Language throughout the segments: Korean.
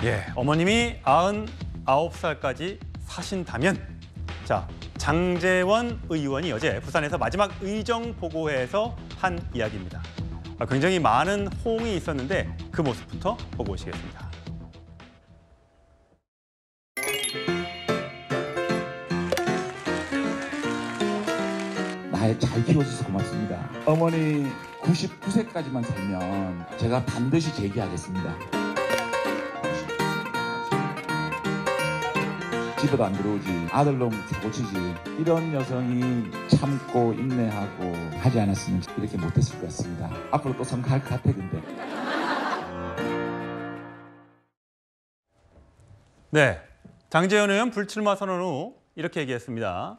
예, 어머님이 99살까지 사신다면, 자, 장제원 의원이 어제 부산에서 마지막 의정 보고회에서 한 이야기입니다. 굉장히 많은 호응이 있었는데 그 모습부터 보고 오시겠습니다. 날 잘 키워줘서 고맙습니다. 어머니 99세까지만 살면 제가 반드시 재기하겠습니다. 집에도 안 들어오지, 아들놈 사고치지, 이런 여성이 참고 인내하고 하지 않았으면 이렇게 못했을 것 같습니다. 앞으로 또 성공할 것 같아. 근데 네, 장제원 의원 불출마 선언 후 이렇게 얘기했습니다.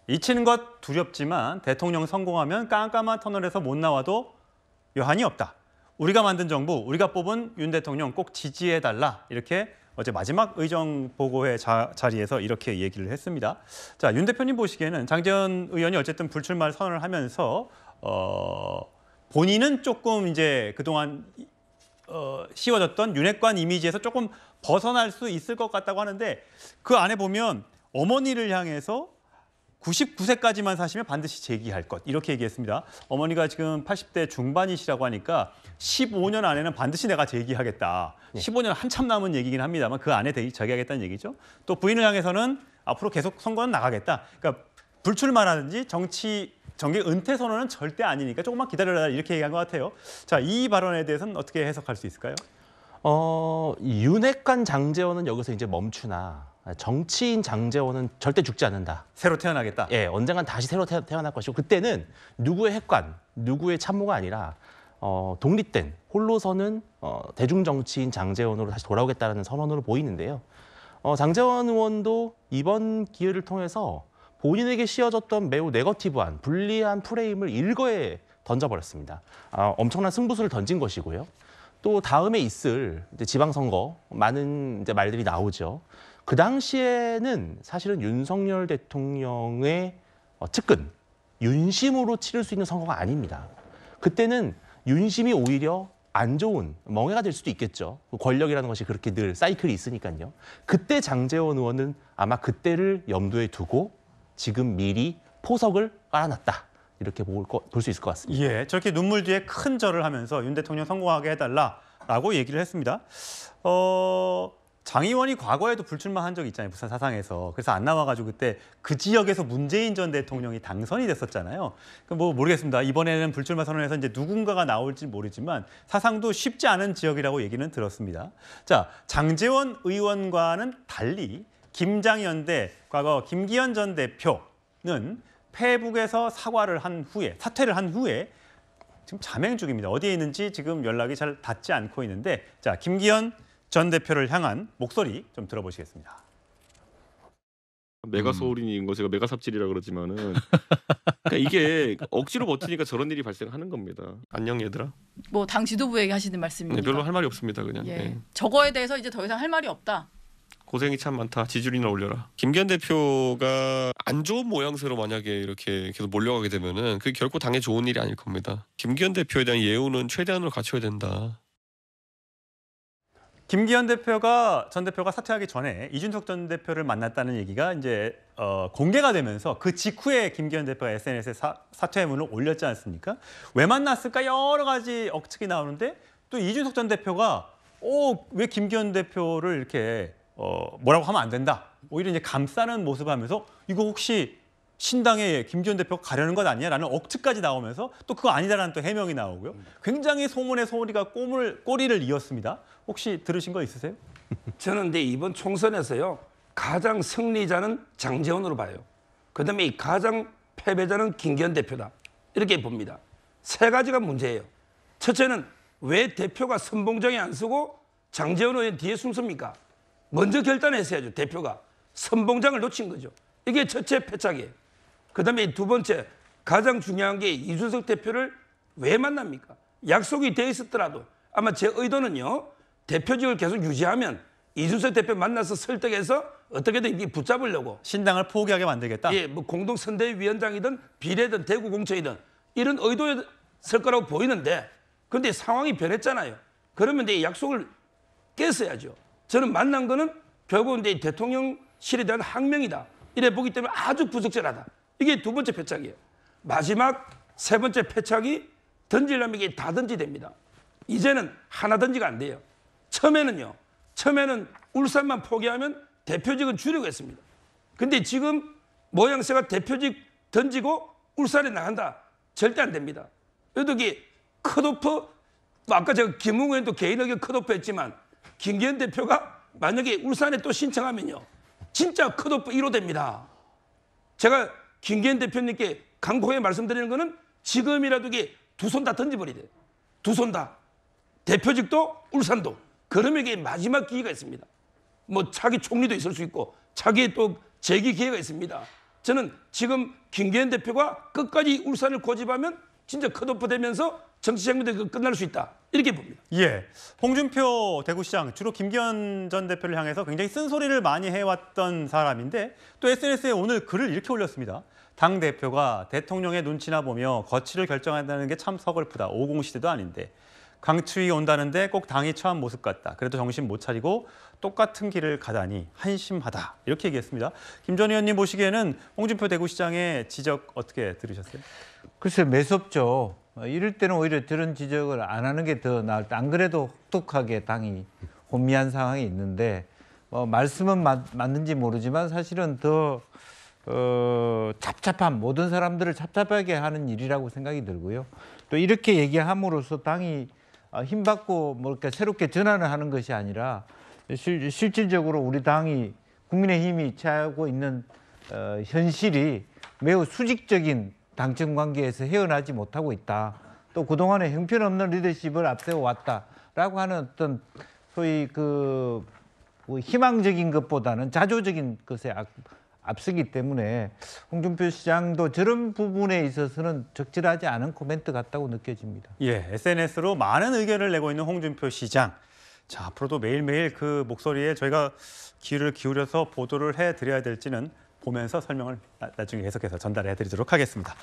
잊히는 것 두렵지만 대통령 성공하면 깜깜한 터널에서 못 나와도 여한이 없다. 우리가 만든 정부, 우리가 뽑은 윤 대통령 꼭 지지해달라. 이렇게 어제 마지막 의정 보고회 자리에서 이렇게 얘기를 했습니다. 자, 윤 대표님 보시기에는 장제원 의원이 어쨌든 불출마 선언을 하면서 본인은 조금 이제 그동안 씌워졌던 윤핵관 이미지에서 조금 벗어날 수 있을 것 같다고 하는데, 그 안에 보면 어머니를 향해서 99세까지만 사시면 반드시 재기할 것, 이렇게 얘기했습니다. 어머니가 지금 80대 중반이시라고 하니까 15년 안에는 반드시 내가 재기하겠다. 15년 한참 남은 얘기긴 합니다만 그 안에 재기하겠다는 얘기죠. 또 부인을 향해서는 앞으로 계속 선거는 나가겠다. 그러니까 불출마라든지 정계 은퇴 선언은 절대 아니니까 조금만 기다려라, 이렇게 얘기한 것 같아요. 자, 이 발언에 대해서는 어떻게 해석할 수 있을까요? 윤핵관 장제원은 여기서 이제 멈추나, 정치인 장제원은 절대 죽지 않는다. 새로 태어나겠다. 예, 언젠간 다시 새로 태어날 것이고, 그때는 누구의 핵관, 누구의 참모가 아니라 독립된 홀로 서는 대중 정치인 장제원으로 다시 돌아오겠다는 선언으로 보이는데요. 장제원 의원도 이번 기회를 통해서 본인에게 씌워졌던 매우 네거티브한, 불리한 프레임을 일거에 던져버렸습니다. 엄청난 승부수를 던진 것이고요. 또 다음에 있을 이제 지방선거, 많은 이제 말들이 나오죠. 그 당시에는 사실은 윤석열 대통령의 측근, 윤심으로 치를 수 있는 선거가 아닙니다. 그때는 윤심이 오히려 안 좋은 멍해가 될 수도 있겠죠. 권력이라는 것이 그렇게 늘 사이클이 있으니까요. 그때 장제원 의원은 아마 그때를 염두에 두고 지금 미리 포석을 깔아놨다, 이렇게 볼 수 있을 것 같습니다. 예, 저렇게 눈물 뒤에 큰 절을 하면서 윤 대통령 성공하게 해달라라고 얘기를 했습니다. 장 의원이 과거에도 불출마한 적이 있잖아요, 부산 사상에서. 그래서 안 나와가지고 그때 그 지역에서 문재인 전 대통령이 당선이 됐었잖아요. 뭐 모르겠습니다. 이번에는 불출마 선언에서 이제 누군가가 나올지 모르지만 사상도 쉽지 않은 지역이라고 얘기는 들었습니다. 자, 장제원 의원과는 달리 김장연대, 과거 김기현 전 대표는 페북에서 사퇴를 한 후에 지금 자명 중입니다. 어디에 있는지 지금 연락이 잘 닿지 않고 있는데, 자, 김기현 전 대표를 향한 목소리 좀 들어보시겠습니다. 메가 소울인인 거 제가 메가 삽질이라 그러지만은 그러니까 이게 억지로 버티니까 저런 일이 발생하는 겁니다. 안녕 얘들아. 뭐 당 지도부에게 하시는 말씀입니까? 네, 별로 할 말이 없습니다. 그냥. 예. 네. 저거에 대해서 이제 더 이상 할 말이 없다. 고생이 참 많다. 지지율이나 올려라. 김기현 대표가 안 좋은 모양새로 만약에 이렇게 계속 몰려가게 되면은 그게 결코 당에 좋은 일이 아닐 겁니다. 김기현 대표에 대한 예우는 최대한으로 갖춰야 된다. 김기현 전 대표가 사퇴하기 전에 이준석 전 대표를 만났다는 얘기가 이제 공개가 되면서 그 직후에 김기현 대표가 SNS에 사퇴문을 올렸지 않습니까? 왜 만났을까 여러 가지 억측이 나오는데, 또 이준석 전 대표가 왜 김기현 대표를 이렇게 뭐라고 하면 안 된다, 오히려 이제 감싸는 모습을 하면서 이거 혹시 신당에 김기현 대표가 가려는 것 아니냐라는 억측까지 나오면서 또 그거 아니다라는 또 해명이 나오고요. 굉장히 소문의 소리가 꼬리를 이었습니다. 혹시 들으신 거 있으세요? 저는 근데 이번 총선에서요, 가장 승리자는 장제원으로 봐요. 그다음에 이 가장 패배자는 김기현 대표다, 이렇게 봅니다. 세 가지가 문제예요. 첫째는 왜 대표가 선봉장에 안 쓰고 장제원 의원 뒤에 숨습니까? 먼저 결단했어야죠. 대표가 선봉장을 놓친 거죠. 이게 첫째 패착이에요. 그다음에 두 번째, 가장 중요한 게 이준석 대표를 왜 만납니까? 약속이 돼 있었더라도 아마 제 의도는요, 대표직을 계속 유지하면 이준석 대표 만나서 설득해서 어떻게든 이게 붙잡으려고, 신당을 포기하게 만들겠다? 예, 뭐 공동선대위원장이든 비례든 대구공천이든 이런 의도였을 거라고 보이는데, 근데 상황이 변했잖아요. 그러면 이 약속을 깼어야죠. 저는 만난 거는 결국은 이제 대통령실에 대한 항명이다. 이래 보기 때문에 아주 부적절하다. 이게 두 번째 패착이에요. 마지막 세 번째 패착이 던지려면 이게 다 던지됩니다. 이제는 하나 던지가 안 돼요. 처음에는 울산만 포기하면 대표직은 주려고 했습니다. 근데 지금 모양새가 대표직 던지고 울산에 나간다. 절대 안 됩니다. 여기 컷오프, 아까 제가 김웅 의원도 개인 의견 컷오프 했지만 김기현 대표가 만약에 울산에 또 신청하면요. 진짜 컷오프 1호 됩니다. 제가 김기현 대표님께 강하게 말씀드리는 거는 지금이라도 이게 두 손 다 던져버리래. 두 손 다. 대표직도 울산도. 그러면 이게 마지막 기회가 있습니다. 뭐 차기 총리도 있을 수 있고 차기에 또 재기 기회가 있습니다. 저는 지금 김기현 대표가 끝까지 울산을 고집하면 진짜 컷오프 되면서 정치 생명도 끝날 수 있다. 이렇게 봅니다. 예, 홍준표 대구시장 주로 김기현 전 대표를 향해서 굉장히 쓴소리를 많이 해왔던 사람인데 또 SNS에 오늘 글을 이렇게 올렸습니다. 당 대표가 대통령의 눈치나 보며 거취를 결정한다는 게 참 서글프다. 50 시대도 아닌데. 강추위 온다는데 꼭 당이 처한 모습 같다. 그래도 정신 못 차리고 똑같은 길을 가다니 한심하다. 이렇게 얘기했습니다. 김 전 의원님 보시기에는 홍준표 대구시장의 지적 어떻게 들으셨어요? 글쎄 매섭죠. 이럴 때는 오히려 저런 지적을 안 하는 게 더 나을 때 안 그래도 혹독하게 당이 혼미한 상황이 있는데 말씀은 맞는지 모르지만 사실은 더 잡잡한 모든 사람들을 잡잡하게 하는 일이라고 생각이 들고요. 또 이렇게 얘기함으로써 당이 힘받고 뭐랄까 새롭게 전환을 하는 것이 아니라 실질적으로 우리 당이 국민의힘이 취하고 있는 현실이 매우 수직적인 당정 관계에서 헤어나지 못하고 있다. 또 그동안에 형편없는 리더십을 앞세워 왔다라고 하는 어떤 소위 그 희망적인 것보다는 자조적인 것에 앞서기 때문에 홍준표 시장도 저런 부분에 있어서는 적절하지 않은 코멘트 같다고 느껴집니다. 예, SNS로 많은 의견을 내고 있는 홍준표 시장. 자, 앞으로도 매일매일 그 목소리에 저희가 귀를 기울여서 보도를 해드려야 될지는 보면서 설명을 나중에 계속해서 전달해 드리도록 하겠습니다.